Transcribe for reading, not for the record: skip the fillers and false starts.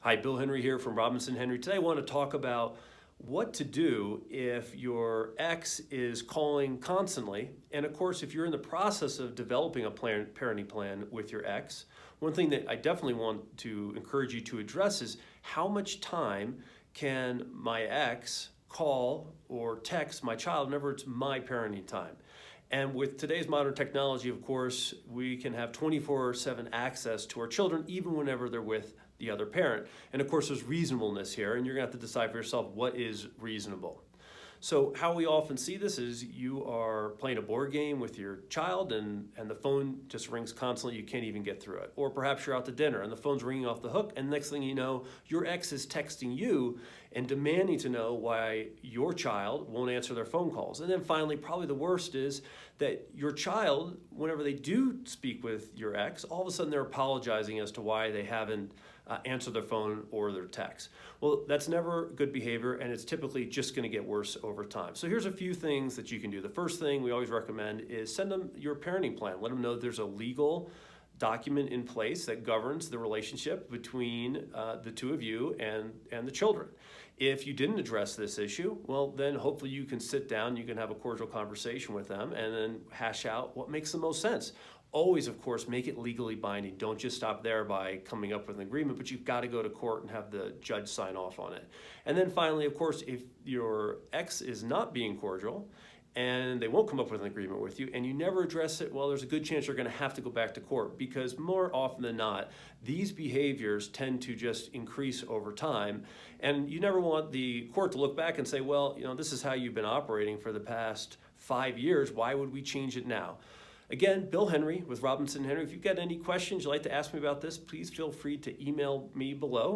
Hi, Bill Henry here from Robinson Henry. Today I want to talk about what to do if your ex is calling constantly. And of course, if you're in the process of developing a parenting plan with your ex, one thing that I definitely want to encourage you to address is how much time can my ex call or text my child whenever it's my parenting time. And with today's modern technology, of course, we can have 24/7 access to our children, even whenever they're with the other parent. And of course, there's reasonableness here, and you're gonna have to decide for yourself what is reasonable. So how we often see this is you are playing a board game with your child and the phone just rings constantly, you can't even get through it. Or perhaps you're out to dinner and the phone's ringing off the hook, and next thing you know, your ex is texting you and demanding to know why your child won't answer their phone calls. And then finally, probably the worst is that your child, whenever they do speak with your ex, all of a sudden they're apologizing as to why they haven't answered their phone or their text. Well, that's never good behavior, and it's typically just going to get worse over time. So here's a few things that you can do. The first thing we always recommend is send them your parenting plan. Let them know there's a legal document in place that governs the relationship between the two of you and the children. If you didn't address this issue, well, then hopefully you can sit down, you can have a cordial conversation with them and then hash out what makes the most sense. Always, of course, make it legally binding. Don't just stop there by coming up with an agreement, but you've got to go to court and have the judge sign off on it. And then finally, of course, if your ex is not being cordial and they won't come up with an agreement with you and you never address it, well, there's a good chance you're going to have to go back to court, because more often than not, these behaviors tend to just increase over time. And you never want the court to look back and say, well, this is how you've been operating for the past 5 years. Why would we change it now? Again, Bill Henry with Robinson Henry. If you've got any questions you'd like to ask me about this, please feel free to email me below.